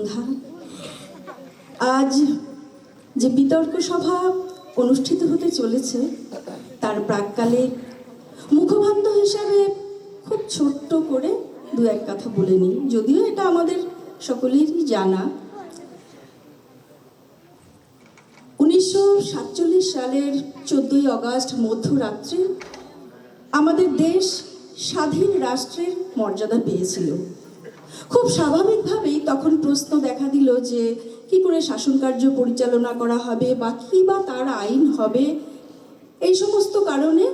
সন্ধ্যা। আজ যে বিতর্ক সভা অনুষ্ঠিত হতে চলেছে তার প্রাক্কালে মুখবন্ধ হিসাবে খুব ছোট্ট করে দু এক কথা বলে নিই, যদিও এটা আমাদের সকলেরই জানা। 1947 সালের 14ই আগস্ট মধ্যরাত্রে আমাদের দেশ স্বাধীন রাষ্ট্রের মর্যাদা পেয়েছিল। খুব স্বাভাবিকভাবেই তখন প্রশ্ন দেখা দিল যে কি করে শাসন কার্য পরিচালনা করা হবে বা কি বা তার আইন হবে। এই সমস্ত কারণে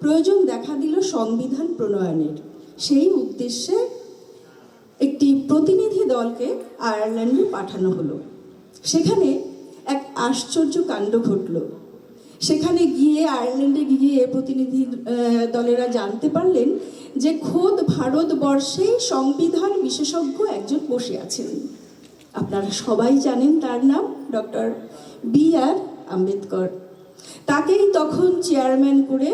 প্রয়োজন দেখা দিল সংবিধান প্রণয়নের। সেই উদ্দেশ্যে একটি প্রতিনিধি দলকে আয়ারল্যান্ডে পাঠানো হলো। সেখানে এক আশ্চর্য কাণ্ড ঘটল। সেখানে গিয়ে আয়ারল্যান্ডে গিয়ে প্রতিনিধি দলেরা জানতে পারলেন যে খোদ ভারতবর্ষেই সংবিধান বিশেষজ্ঞ একজন বসে আছেন। আপনারা সবাই জানেন তার নাম ডক্টর B.R. আম্বেদকর। তাকেই তখন চেয়ারম্যান করে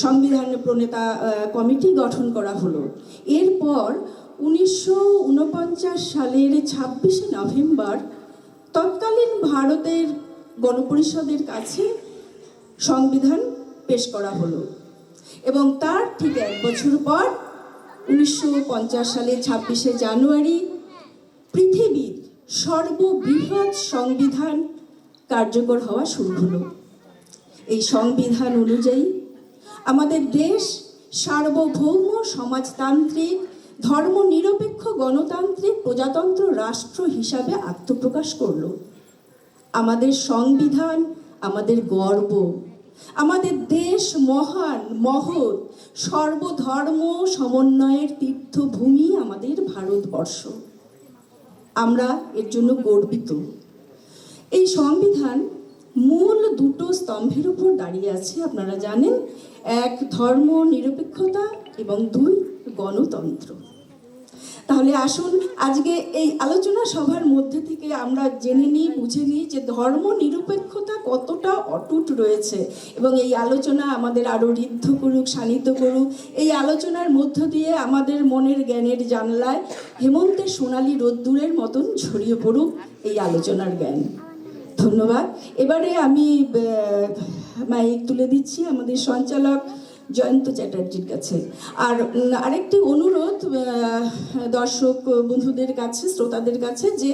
সংবিধান প্রণেতা কমিটি গঠন করা হলো। এরপর 1949 সালের 26শে নভেম্বর তৎকালীন ভারতের গণপরিষদের কাছে সংবিধান পেশ করা হলো এবং তার ঠিক এক বছর পর 1950 সালের 26শে জানুয়ারি পৃথিবীর সর্ববৃহৎ সংবিধান কার্যকর হওয়া শুরু হলো। এই সংবিধান অনুযায়ী আমাদের দেশ সার্বভৌম সমাজতান্ত্রিক ধর্মনিরপেক্ষ গণতান্ত্রিক প্রজাতন্ত্র রাষ্ট্র হিসাবে আত্মপ্রকাশ করল। আমাদের সংবিধান আমাদের গর্ব। আমাদের দেশ মহান মহৎ সর্বধর্ম সমন্বয়ের তীর্থভূমি আমাদের ভারতবর্ষ। আমরা এর জন্য গর্বিত। এই সংবিধান মূল দুটো স্তম্ভের উপর দাঁড়িয়ে আছে, আপনারা জানেন। এক, ধর্ম নিরপেক্ষতা এবং দুই, গণতন্ত্র। তাহলে আসুন আজকে এই আলোচনা সভার মধ্যে থেকে আমরা জেনে নিই, বুঝে নিই যে ধর্ম নিরপেক্ষতা কতটা অটুট রয়েছে এবং এই আলোচনা আমাদের আরও ঋদ্ধ করুক, শানিত করুক। এই আলোচনার মধ্য দিয়ে আমাদের মনের জ্ঞানের জানলায় হেমন্তের সোনালী রোদ্দুরের মতন ছড়িয়ে পড়ুক এই আলোচনার জ্ঞান। ধন্যবাদ। এবারে আমি মাইক তুলে দিচ্ছি আমাদের সঞ্চালক জয়ন্ত চ্যাটার্জির কাছে। আর আরেকটি অনুরোধ দর্শক বন্ধুদের কাছে, শ্রোতাদের কাছে, যে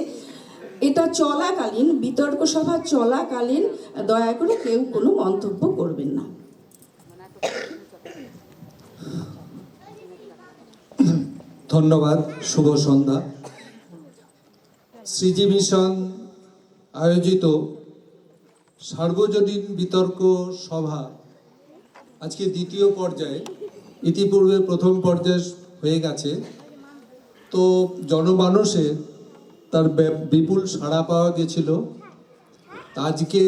এটা চলাকালীন, বিতর্ক সভা চলাকালীন দয়া করে কেউ কোনো মন্তব্য করবেন না। ধন্যবাদ। শুভ সন্ধ্যা। শ্রীজি মিশন আয়োজিত সার্বজনীন বিতর্ক সভা আজকে দ্বিতীয় পর্যায়ে, ইতিপূর্বে প্রথম পর্যায় হয়ে গেছে। তো জনমানসে তার বিপুল সাড়া পাওয়া গেছিল। আজকে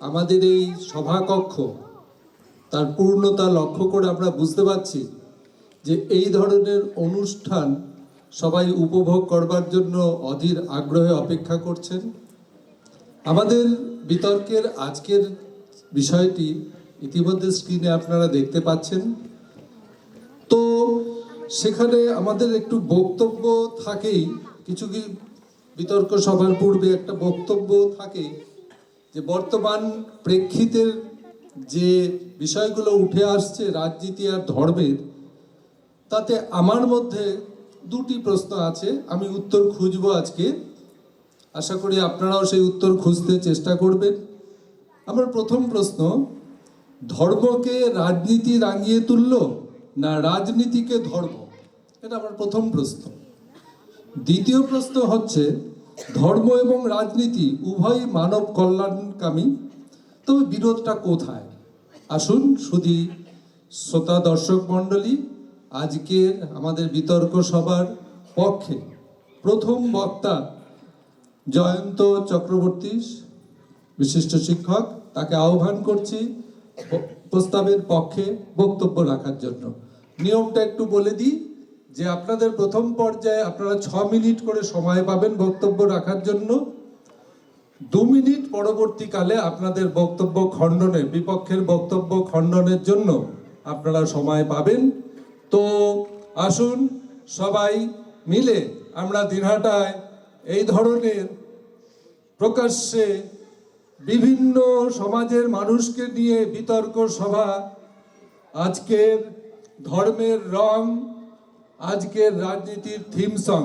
আমাদের এই সভাকক্ষ তার পূর্ণতা লক্ষ্য করে আমরা বুঝতে পারছি যে এই ধরনের অনুষ্ঠান সবাই উপভোগ করবার জন্য অধীর আগ্রহে অপেক্ষা করছেন। আমাদের বিতর্কের আজকের বিষয়টি ইতিমধ্যে স্ক্রিনে আপনারা দেখতে পাচ্ছেন। তো সেখানে আমাদের একটু বক্তব্য থাকেই, কিছু কি বিতর্ক সভার পূর্বে একটা বক্তব্য থাকে যে বর্তমান প্রেক্ষিতের যে বিষয়গুলো উঠে আসছে রাজনীতি আর ধর্মের, তাতে আমার মধ্যে দুটি প্রশ্ন আছে। আমি উত্তর খুঁজবো আজকে, আশা করি আপনারাও সেই উত্তর খুঁজতে চেষ্টা করবেন। আমার প্রথম প্রশ্ন, ধর্মকে রাজনীতি রাঙিয়ে তুললো না রাজনীতিকে ধর্ম? এটা আমার প্রথম প্রশ্ন। দ্বিতীয় প্রশ্ন হচ্ছে, ধর্ম এবং রাজনীতি উভয়ই মানব কল্যাণকামী, তবে বিরোধটা কোথায়? আসুন শুধু শ্রোতা দর্শক মণ্ডলী, আজকের আমাদের বিতর্ক সভার পক্ষে প্রথম বক্তা জয়ন্ত চক্রবর্তী, বিশিষ্ট শিক্ষক, তাকে আহ্বান করছি প্রস্তাবের পক্ষে বক্তব্য রাখার জন্য। নিয়মটা একটু বলে দিই যে আপনাদের প্রথম পর্যায়ে আপনারা 6 মিনিট করে সময় পাবেন বক্তব্য রাখার জন্য। 2 মিনিট পরবর্তীকালে আপনাদের বক্তব্য খণ্ডনে, বিপক্ষের বক্তব্য খণ্ডনের জন্য আপনারা সময় পাবেন। তো আসুন সবাই মিলে আমরা দিনহাটায় এই ধরনের প্রকাশ্যে বিভিন্ন সমাজের মানুষকে নিয়ে বিতর্ক সভা, আজকের ধর্মের রং, আজকের রাজনীতির থিম সং,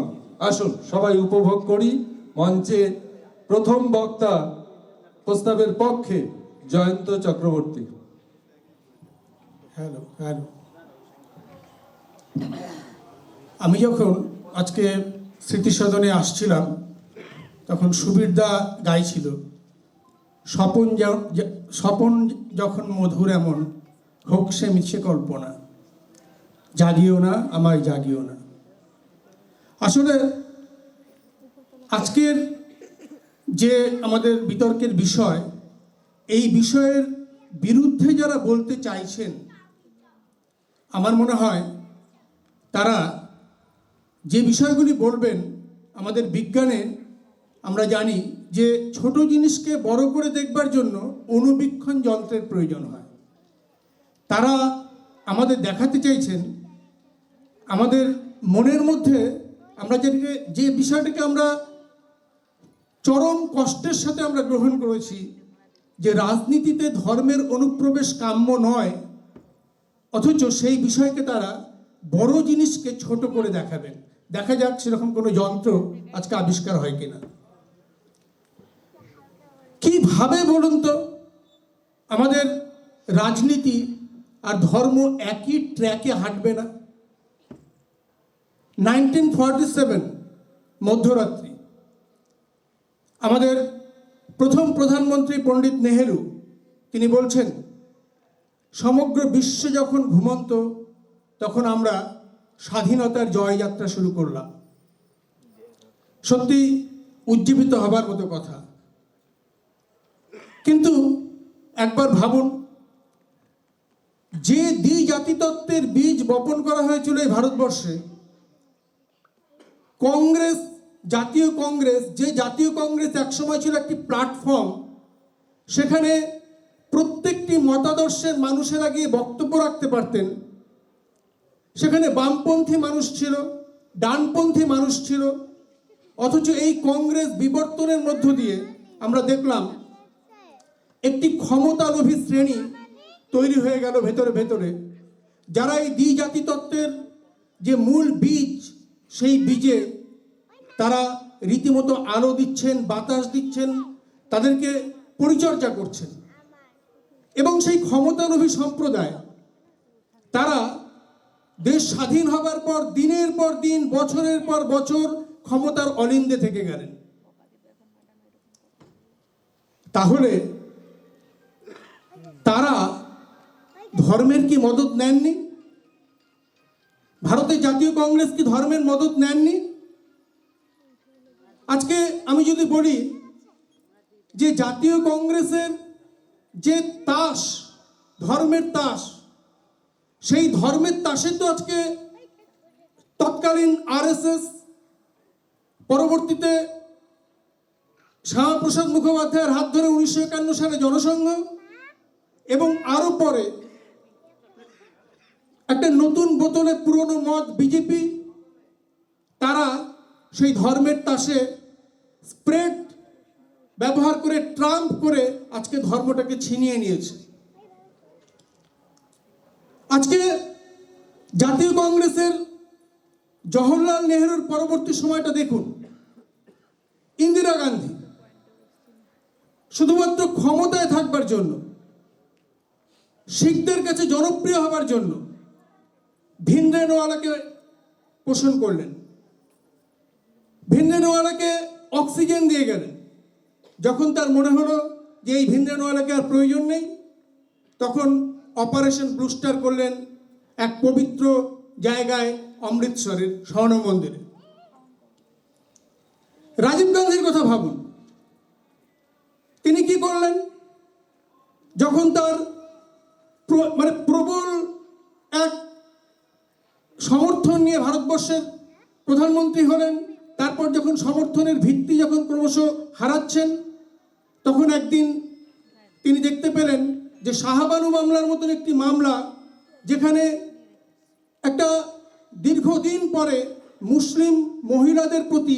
আসুন সবাই উপভোগ করি। মঞ্চে প্রথম বক্তা প্রস্তাবের পক্ষে জয়ন্ত চক্রবর্তী। হ্যালো হ্যালো, আমি যখন আজকে স্মৃতিসদনে আসছিলাম তখন সুবীরদা গাইছিল, স্বপন যখন মধুর এমন হোক সে মিছে কল্পনা, জাগিও না আমায় জাগিও না। আসলে আজকের যে আমাদের বিতর্কের বিষয়, এই বিষয়ের বিরুদ্ধে যারা বলতে চাইছেন, আমার মনে হয় তারা যে বিষয়গুলি বলবেন, আমাদের বিজ্ঞানে আমরা জানি যে ছোট জিনিসকে বড় করে দেখবার জন্য অণুবীক্ষণ যন্ত্রের প্রয়োজন হয়। তারা আমাদের দেখাতে চাইছেন আমাদের মনের মধ্যে আমরা যে বিষয়টাকে আমরা চরম কষ্টের সাথে আমরা গ্রহণ করেছি, যে রাজনীতিতে ধর্মের অনুপ্রবেশ কাম্য নয়, অথচ সেই বিষয়কে তারা বড় জিনিসকে ছোট করে দেখাবেন। দেখা যাক সেরকম কোনো যন্ত্র আজকে আবিষ্কার হয় কিনা। কিভাবে বলুন তো আমাদের রাজনীতি আর ধর্ম একই ট্র্যাকে হাঁটবে না? 1947 মধ্যরাত্রি আমাদের প্রথম প্রধানমন্ত্রী পণ্ডিত নেহেরু তিনি বলছেন, সমগ্র বিশ্ব যখন ঘুমন্ত তখন আমরা স্বাধীনতার জয়যাত্রা শুরু করলাম। সত্যি উজ্জীবিত হবার মতো কথা। কিন্তু একবার ভাবুন, যে দ্বিজাতিতত্ত্বের বীজ বপন করা হয়েছিল এই ভারতবর্ষে, কংগ্রেস, জাতীয় কংগ্রেস, যে জাতীয় কংগ্রেস একসময় ছিল একটি প্ল্যাটফর্ম, সেখানে প্রত্যেকটি মতাদর্শের মানুষেরা গিয়ে বক্তব্য রাখতে পারতেন। সেখানে বামপন্থী মানুষ ছিল, ডানপন্থী মানুষ ছিল, অথচ এই কংগ্রেস বিবর্তনের মধ্য দিয়ে আমরা দেখলাম একটি ক্ষমতালোভী শ্রেণী তৈরি হয়ে গেল ভেতরে ভেতরে, যারা এই দ্বিজাতি তত্ত্বের যে মূল বীজ, সেই বীজে তারা রীতিমতো আলো দিচ্ছেন, বাতাস দিচ্ছেন, তাদেরকে পরিচর্যা করছেন। এবং সেই ক্ষমতালোভী সম্প্রদায় তারা দেশ স্বাধীন হবার পর দিনের পর দিন, বছরের পর বছর ক্ষমতার অলিন্দে থেকে গেলেন। তাহলে তারা ধর্মের কি মদত নেননি? ভারতের জাতীয় কংগ্রেস কি ধর্মের মদত নেননি? আজকে আমি যদি বলি যে জাতীয় কংগ্রেসের যে তাস, ধর্মের তাস, সেই ধর্মের তাসে তো আজকে তৎকালীন আরএসএস, পরবর্তীতে শ্যামাপ্রসাদ মুখোপাধ্যায়ের হাত ধরে 1951 সালে জনসংঘ, এবং আরো পরে একটা নতুন বোতলে পুরনো মদ বিজেপি, তারা সেই ধর্মের তাসে স্প্রেড ব্যবহার করে, ট্রাম্প করে আজকে ধর্মটাকে ছিনিয়ে নিয়েছে। আজকে জাতীয় কংগ্রেসের জওহরলাল নেহরুর পরবর্তী সময়টা দেখুন। ইন্দিরা গান্ধী শুধুমাত্র ক্ষমতায় থাকবার জন্য, শিখদের কাছে জনপ্রিয় হবার জন্য ভিনরেনওয়ালাকে পোষণ করলেন, ভিনরেনওয়ালাকে অক্সিজেন দিয়ে গেলেন। যখন তার মনে হলো যে এই ভিনরেনওয়ালাকে আর প্রয়োজন নেই, তখন অপারেশন ব্লু স্টার করলেন এক পবিত্র জায়গায়, অমৃতসরের স্বর্ণ মন্দিরে। রাজীব গান্ধীর কথা ভাবুন, তিনি কি করলেন? যখন তার প্রবল এক সমর্থন নিয়ে ভারতবর্ষের প্রধানমন্ত্রী হলেন, তারপর যখন সমর্থনের ভিত্তি যখন ক্রমশ হারাচ্ছেন, তখন একদিন তিনি দেখতে পেলেন যে শাহবানু মামলার মতন একটি মামলা, যেখানে একটা দীর্ঘদিন পরে মুসলিম মহিলাদের প্রতি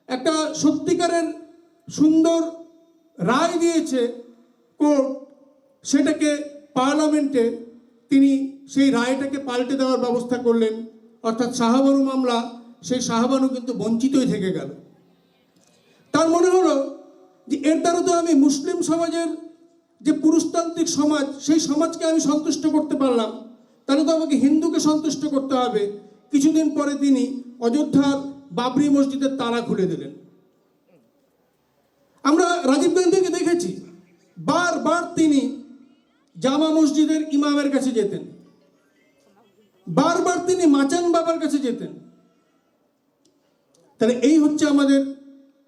একটা সত্যিকারের সুন্দর রায় দিয়েছে কোর্ট, সেটাকে পার্লামেন্টে তিনি সেই রায়টাকে পাল্টে দেওয়ার ব্যবস্থা করলেন, অর্থাৎ শাহবানু মামলা, সেই শাহবানু কিন্তু বঞ্চিতই থেকে গেল। তার মনে হলো যে এর দ্বারা তো আমি মুসলিম সমাজের যে পুরুষতান্ত্রিক সমাজ, সেই সমাজকে আমি সন্তুষ্ট করতে পারলাম, তাহলে তো আমাকে হিন্দুকে সন্তুষ্ট করতে হবে। কিছুদিন পরে তিনি অযোধ্যার বাবরি মসজিদের তালা খুলে দিলেন। আমরা রাজীব গান্ধীকে দেখেছি বারবার তিনি জামা মসজিদের ইমামের কাছে যেতেন, বারবার তিনি মাচান বাবার কাছে যেতেন। তাহলে এই হচ্ছে আমাদের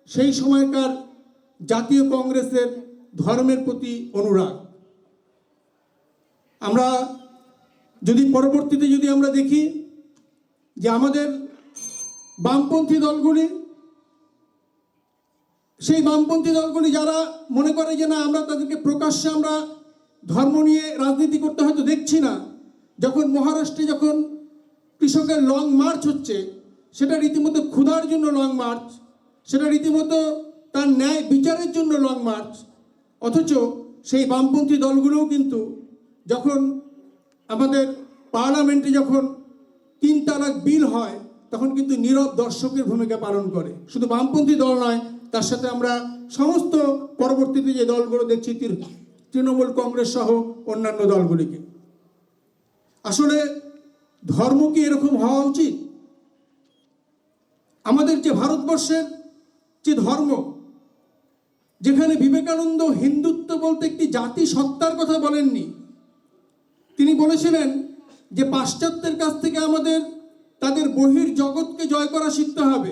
সেই সময়কার জাতীয় কংগ্রেসের ধর্মের প্রতি অনুরাগ। আমরা যদি পরবর্তীতে যদি আমরা দেখি যে আমাদের বামপন্থী দলগুলি, সেই বামপন্থী দলগুলি যারা মনে করে যে না আমরা তাদেরকে প্রকাশ্যে আমরা ধর্ম নিয়ে রাজনীতি করতে হয়তো দেখছি না, যখন মহারাষ্ট্রে যখন কৃষকের লং মার্চ হচ্ছে, সেটা রীতিমতো ক্ষুধার জন্য লং মার্চ, সেটা রীতিমতো তার ন্যায় বিচারের জন্য লং মার্চ, অথচ সেই বামপন্থী দলগুলোও কিন্তু যখন আমাদের পার্লামেন্টে যখন 3 তালাক বিল হয়, তখন কিন্তু নীরব দর্শকের ভূমিকা পালন করে। শুধু বামপন্থী দল নয়, তার সাথে আমরা সমস্ত পরবর্তীতে যে দলগুলো দেখছি, তৃণমূল কংগ্রেস সহ অন্যান্য দলগুলিকে। আসলে ধর্ম কি এরকম হওয়া উচিত? আমাদের যে ভারতবর্ষের যে ধর্ম, যেখানে বিবেকানন্দ হিন্দুত্ব বলতে একটি জাতি সত্তার কথা বলেননি, তিনি বলেছিলেন যে পাশ্চাত্যের কাছ থেকে আমাদের তাদের বহির জগৎকে জয় করা শিখতে হবে,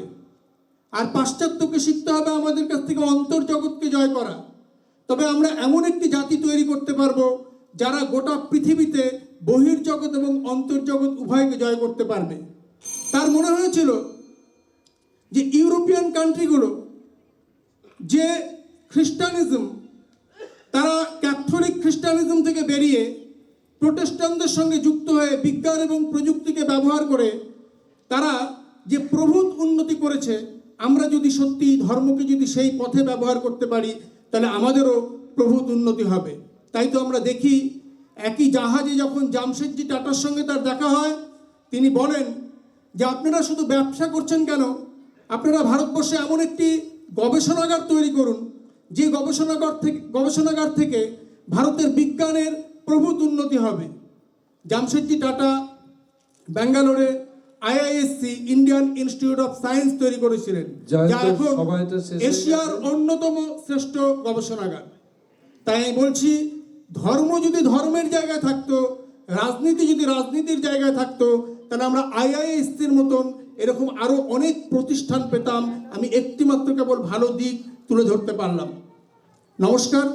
আর পাশ্চাত্যকে শিখতে হবে আমাদের কাছ থেকে অন্তর্জগৎকে জয় করা। তবে আমরা এমন একটি জাতি তৈরি করতে পারবো যারা গোটা পৃথিবীতে বহির্জগৎ এবং অন্তর্জগৎ উভয়কে জয় করতে পারবে। তার মনে হয়েছিল যে ইউরোপিয়ান কান্ট্রিগুলো যে খ্রিস্টানিজম, তারা ক্যাথলিক খ্রিস্টানিজম থেকে বেরিয়ে প্রোটেস্টান্টদের সঙ্গে যুক্ত হয়ে বিজ্ঞান এবং প্রযুক্তিকে ব্যবহার করে তারা যে প্রভূত উন্নতি করেছে, আমরা যদি সত্যি ধর্মকে যদি সেই পথে ব্যবহার করতে পারি, তাহলে আমাদেরও প্রভূত উন্নতি হবে। তাই তো আমরা দেখি একই জাহাজে যখন জামশেদজি টাটার সঙ্গে তার দেখা হয়, তিনি বলেন যে আপনারা শুধু ব্যবসা করছেন কেন, আপনারা ভারতবর্ষে এমন একটি গবেষণাগার তৈরি করুন, যে গবেষণাগার থেকে ভারতের বিজ্ঞানের প্রভূত উন্নতি হবে। জামশেদজি টাটা ব্যাঙ্গালোরে IISc, Indian institute of science তৈরি করেছিলেন, যা এখন এশিয়ার অন্যতম শ্রেষ্ঠ গবেষণাগার। তাই আমি বলছি, ধর্ম যদি ধর্মের জায়গায় থাকতো, রাজনীতি যদি রাজনীতির জায়গায় থাকতো, তাহলে আমরা IIScর মতন এরকম আরো অনেক প্রতিষ্ঠান পেতাম। আমি একটিমাত্র কেবল ভালো দিক তুলে ধরতে পারলাম। নমস্কার।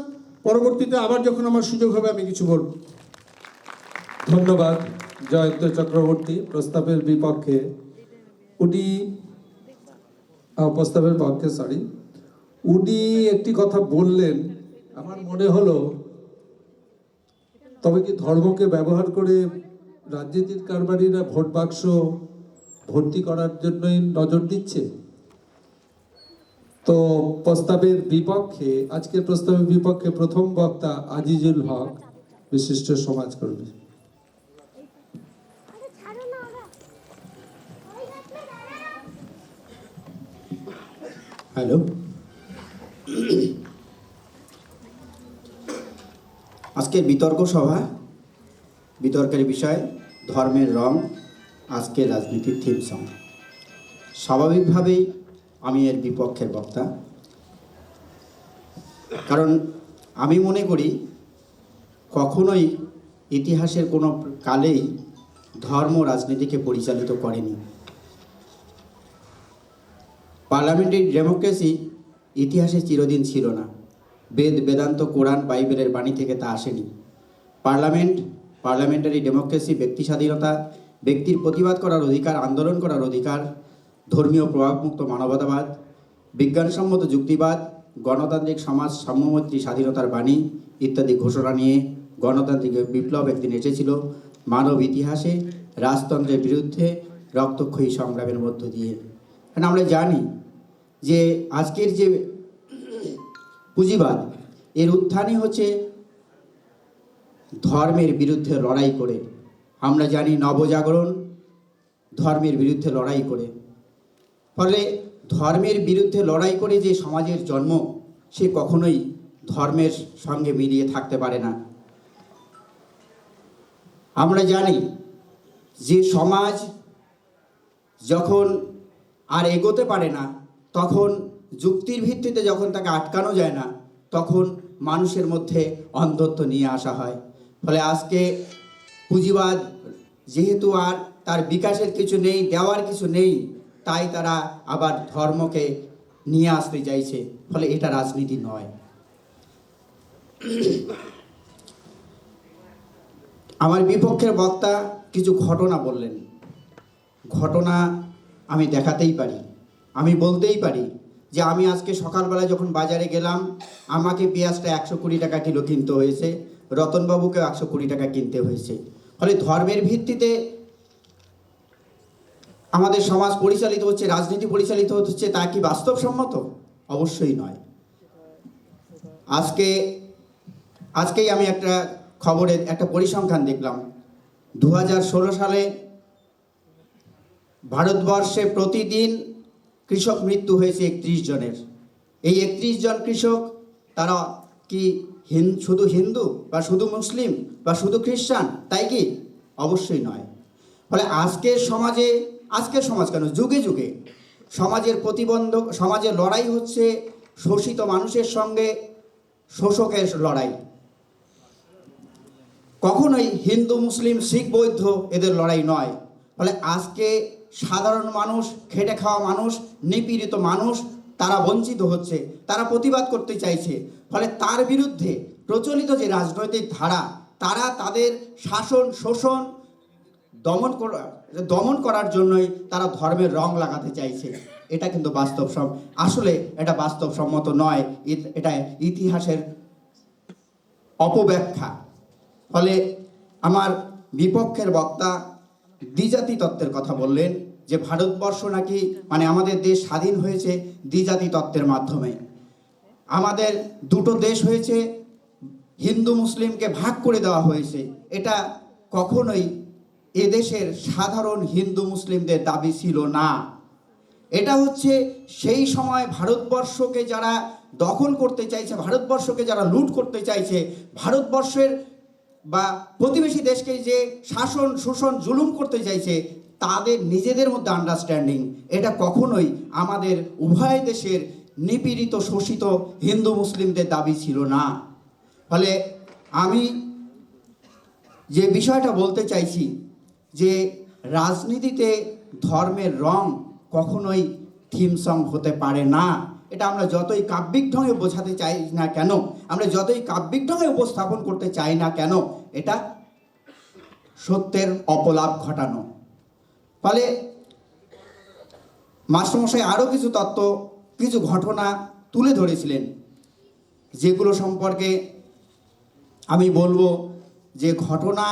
পরবর্তীতে আবার যখন আমার সুযোগ হবে আমি কিছু বলবো। ধন্যবাদ জয়ন্ত চক্রবর্তী। প্রস্তাবের বিপক্ষে উনি একটি কথা বললেন, আমার মনে হলো তবে কি ধর্মকে ব্যবহার করে রাজনীতির কারবারিরা ভোট বাক্স ভর্তি করার জন্যই নজর দিচ্ছে? তো প্রস্তাবের বিপক্ষে, আজকের প্রস্তাবের বিপক্ষে প্রথম বক্তা আজিজুল হক, বিশিষ্ট সমাজকর্মী। হ্যালো, আজকের বিতর্ক সভা, বিতর্কের বিষয় ধর্মের রং, আজকের রাজনীতির থিম সং। স্বাভাবিকভাবেই আমি এর বিপক্ষের বক্তা, কারণ আমি মনে করি কখনোই ইতিহাসের কোনো কালেই ধর্ম রাজনীতিকে পরিচালিত করেনি। পার্লামেন্টারি ডেমোক্রেসি ইতিহাসে চিরদিন ছিল না। বেদ, বেদান্ত, কোরআন, বাইবেলের বাণী থেকে তা আসেনি। পার্লামেন্টারি ডেমোক্রেসি ব্যক্তি স্বাধীনতা, ব্যক্তির প্রতিবাদ করার অধিকার, আন্দোলন করার অধিকার, ধর্মীয় প্রভাবমুক্ত মানবতাবাদ, বিজ্ঞানসম্মত যুক্তিবাদ, গণতান্ত্রিক সমাজ, সাম্যমৈত্রী, স্বাধীনতার বাণী ইত্যাদি ঘোষণা নিয়ে গণতান্ত্রিক বিপ্লব একদিন এসেছিল। মানব ইতিহাসে রাজতন্ত্রের বিরুদ্ধে রক্তক্ষয়ী সংগ্রামের মধ্য দিয়ে। কারণ আমরা জানি যে আজকের যে পুঁজিবাদ, এর উত্থানই হচ্ছে ধর্মের বিরুদ্ধে লড়াই করে। আমরা জানি নবজাগরণ ধর্মের বিরুদ্ধে লড়াই করে। ফলে ধর্মের বিরুদ্ধে লড়াই করে যে সমাজের জন্ম, সে কখনোই ধর্মের সঙ্গে মিলিয়ে থাকতে পারে না। আমরা জানি যে সমাজ যখন আর এগোতে পারে না, তখন যুক্তির ভিত্তিতে যখন তাকে আটকানো যায় না, তখন মানুষের মধ্যে অন্ধত্ব নিয়ে আসা হয়। ফলে আজকে পুঁজিবাদ যেহেতু আর তার বিকাশের কিছু নেই, দেওয়ার কিছু নেই, তাই তারা আবার ধর্মকে নিয়ে আসতে চাইছে। ফলে এটা রাজনীতি নয়। আমার বিপক্ষের বক্তা কিছু ঘটনা বললেন। ঘটনা আমি দেখাতেই পারি, আমি বলতেই পারি যে আমি আজকে সকালবেলা যখন বাজারে গেলাম, আমাকে পেঁয়াজটা 120 টাকা কিলো কিনতে হয়েছে, রতনবাবুকে 120 টাকা কিনতে হয়েছে। ফলে ধর্মের ভিত্তিতে আমাদের সমাজ পরিচালিত হচ্ছে, রাজনীতি পরিচালিত হচ্ছে, তা কি বাস্তবসম্মত? অবশ্যই নয়। আজকেই আমি একটা খবরের একটা পরিসংখ্যান দেখলাম। 2016 সালে ভারতবর্ষে প্রতিদিন কৃষক মৃত্যু হয়েছে 31 জনের। এই 31 জন কৃষক তারা কি শুধু হিন্দু বা শুধু মুসলিম বা শুধু খ্রিস্টান, তাই কি? অবশ্যই নয়। ফলে আজকের সমাজ কেন, যুগে যুগে সমাজের লড়াই হচ্ছে শোষিত মানুষের সঙ্গে শোষকের লড়াই। কখনোই হিন্দু মুসলিম শিখ বৌদ্ধ এদের লড়াই নয়। ফলে আজকে সাধারণ মানুষ, খেটে খাওয়া মানুষ, নিপীড়িত মানুষ, তারা বঞ্চিত হচ্ছে, তারা প্রতিবাদ করতে চাইছে। ফলে তার বিরুদ্ধে প্রচলিত যে রাজনৈতিক ধারা, তারা তাদের শাসন শোষণ দমন করার জন্যই তারা ধর্মের রং লাগাতে চাইছে। এটা কিন্তু আসলে এটা বাস্তবসম্মত নয়। এটা ইতিহাসের অপব্যাখ্যা। ফলে আমার বিপক্ষের বক্তা দ্বিজাতি তত্ত্বের কথা বললেন, যে ভারতবর্ষ নাকি আমাদের দেশ স্বাধীন হয়েছে দ্বিজাতি তত্ত্বের মাধ্যমে। আমাদের দুটো দেশ হয়েছে, হিন্দু মুসলিমকে ভাগ করে দেওয়া হয়েছে। এটা কখনোই এদেশের সাধারণ হিন্দু মুসলিমদের দাবি ছিল না। এটা হচ্ছে সেই সময় ভারতবর্ষকে যারা দখল করতে চাইছে, ভারতবর্ষকে যারা লুট করতে চাইছে, ভারতবর্ষের বা প্রতিবেশী দেশকে যে শাসন শোষণ জুলুম করতে চাইছে, তাদের নিজেদের মধ্যে আন্ডারস্ট্যান্ডিং। এটা কখনোই আমাদের উভয় দেশের নিপীড়িত শোষিত হিন্দু মুসলিমদের দাবি ছিল না। ফলে আমি যে বিষয়টা বলতে চাইছি, যে রাজনীতিতে ধর্মের রং কখনোই থিম সং হতে পারে না। এটা আমরা যতই কাব্যিক ঢঙে বোঝাতে চাই না কেন, আমরা যতই কাব্যিক ঢঙে উপস্থাপন করতে চাই না কেন, এটা সত্যের অপলাপ ঘটানো। ফলে মাস্টারমশাই আরও কিছু তত্ত্ব, কিছু ঘটনা তুলে ধরেছিলেন, যেগুলো সম্পর্কে আমি বলবো যে ঘটনা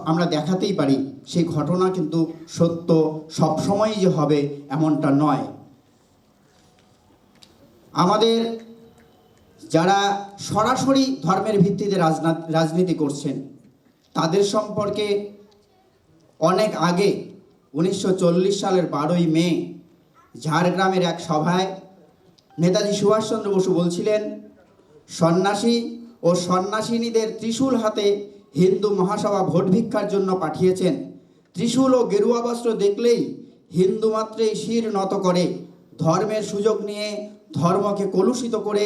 আমরা দেখাতেই পারি, সেই ঘটনা কিন্তু সত্য সবসময়ই যে হবে এমনটা নয়। আমাদের যারা সরাসরি ধর্মের ভিত্তিতে রাজনীতি করছেন, তাদের সম্পর্কে অনেক আগে 1940 সালের 12ই মে ঝাড়গ্রামের এক সভায় নেতাজি সুভাষচন্দ্র বসু বলছিলেন, সন্ন্যাসী ও সন্ন্যাসিনীদের ত্রিশূল হাতে হিন্দু মহাসভা ভোট ভিক্ষার জন্য পাঠিয়েছেন। ত্রিশূল ও গেরুয়া বস্ত্র দেখলেই হিন্দু মাত্রেই শির নত করে। ধর্মের সুযোগ নিয়ে ধর্মকে কলুষিত করে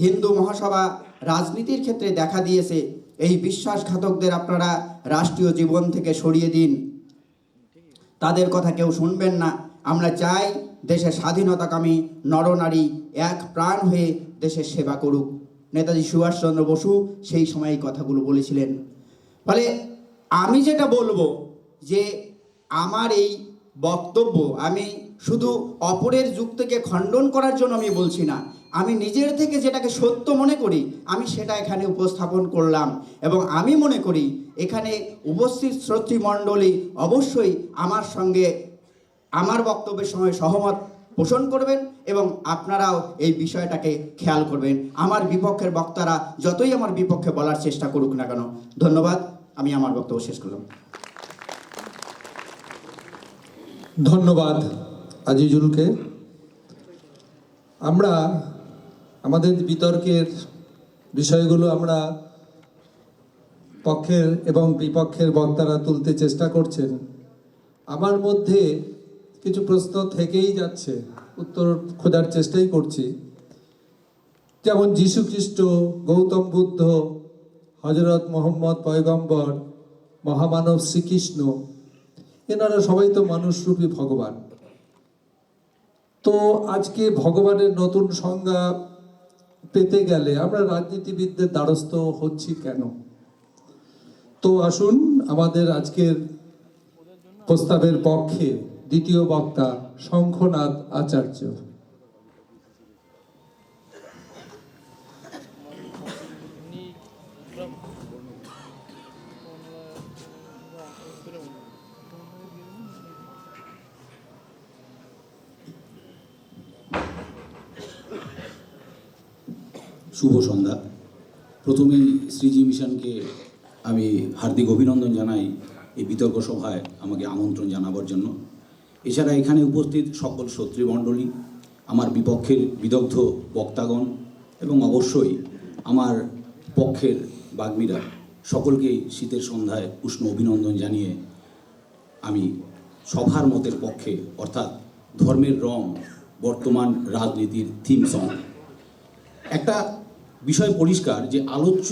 হিন্দু মহাসভা রাজনীতির ক্ষেত্রে দেখা দিয়েছে। এই বিশ্বাসঘাতকদের আপনারা রাষ্ট্রীয় জীবন থেকে সরিয়ে দিন। তাদের কথা কেউ শুনবেন না। আমরা চাই দেশের স্বাধীনতাকামী নরনারী এক প্রাণ হয়ে দেশের সেবা করুক। নেতাজি সুভাষচন্দ্র বসু সেই সময় এই কথাগুলো বলেছিলেন। ফলে আমি যেটা বলবো, যে আমার এই বক্তব্য আমি শুধু অপরের যুক্তিকে খণ্ডন করার জন্য আমি বলছি না, আমি নিজের থেকে যেটাকে সত্য মনে করি আমি সেটা এখানে উপস্থাপন করলাম। এবং আমি মনে করি এখানে উপস্থিত শ্রোতৃমণ্ডলী অবশ্যই আমার সঙ্গে আমার বক্তব্যের সময় সহমত পোষণ করবেন এবং আপনারাও এই বিষয়টাকে খেয়াল করবেন। আমার বিপক্ষের বক্তারা যতই আমার বিপক্ষে বলার চেষ্টা করুক না কেন। ধন্যবাদ, আমি আমার বক্তব্য শেষ করলাম। ধন্যবাদ আজিজুলকে। আমরা আমাদের বিতর্কের বিষয়গুলো আমরা পক্ষের এবং বিপক্ষের বক্তারা তুলতে চেষ্টা করছেন। আমার মধ্যে কিছু প্রশ্ন থেকেই যাচ্ছে, উত্তর খোঁজার চেষ্টাই করছি। যেমন যীশু খ্রিস্ট, গৌতম বুদ্ধ, হজরত মোহাম্মদ পয়গম্বর, মহামানব শ্রীকৃষ্ণ, এনারা সবাই তো মানুষরূপী ভগবান। তো আজকে ভগবানের নতুন সংজ্ঞা পেতে গেলে আমরা রাজনীতিবিদদের দ্বারস্থ হচ্ছি কেন? তো আসুন আমাদের আজকের প্রস্তাবের পক্ষে দ্বিতীয় বক্তা শঙ্খনাথ আচার্য। শুভ সন্ধ্যা। প্রথমেই শ্রীজি মিশনকে আমি হার্দিক অভিনন্দন জানাই এই বিতর্ক সভায় আমাকে আমন্ত্রণ জানাবার জন্য। এছাড়া এখানে উপস্থিত সকল সত্রীমণ্ডলী, আমার বিপক্ষের বিদগ্ধ বক্তাগণ এবং অবশ্যই আমার পক্ষের বাগ্মীরা, সকলকেই শীতের সন্ধ্যায় উষ্ণ অভিনন্দন জানিয়ে আমি সভার মতের পক্ষে, অর্থাৎ ধর্মের রং বর্তমান রাজনীতির থিম সং। একটা বিষয় পরিষ্কার যে আলোচ্য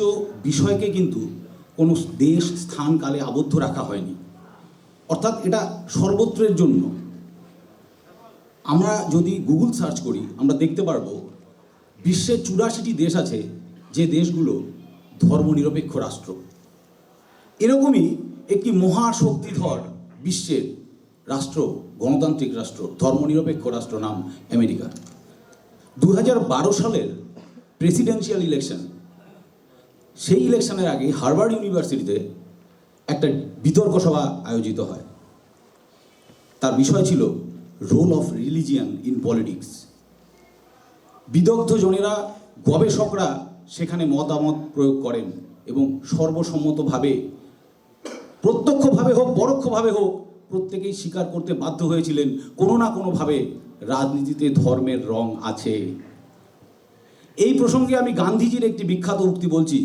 বিষয়কে কিন্তু কোনো দেশ, স্থান, কালে আবদ্ধ রাখা হয়নি, অর্থাৎ এটা সর্বত্রের জন্য। আমরা যদি গুগল সার্চ করি আমরা দেখতে পারবো বিশ্বের 84টি দেশ আছে যে দেশগুলো ধর্মনিরপেক্ষ রাষ্ট্র। এরকমই একটি মহাশক্তিধর বিশ্বের রাষ্ট্র, গণতান্ত্রিক রাষ্ট্র, ধর্মনিরপেক্ষ রাষ্ট্র, নাম আমেরিকা। 2012 সালের প্রেসিডেন্সিয়াল ইলেকশন, সেই ইলেকশনের আগে হার্ভার্ড ইউনিভার্সিটিতে একটা বিতর্ক সভা আয়োজিত হয়। তার বিষয় ছিল role of religion in politics. বিদগ্ধ জনেরা, গবেষকরা সেখানে মতামত প্রয়োগ করেন এবং সর্বসম্মতভাবে, প্রত্যক্ষভাবে হোক পরোক্ষভাবে হোক, প্রত্যেকেই স্বীকার করতে বাধ্য হয়েছিলেন কোনো না কোনোভাবে রাজনীতিতে ধর্মের রং আছে। এই প্রসঙ্গে আমি গান্ধীজির একটি বিখ্যাত উক্তি বলছি,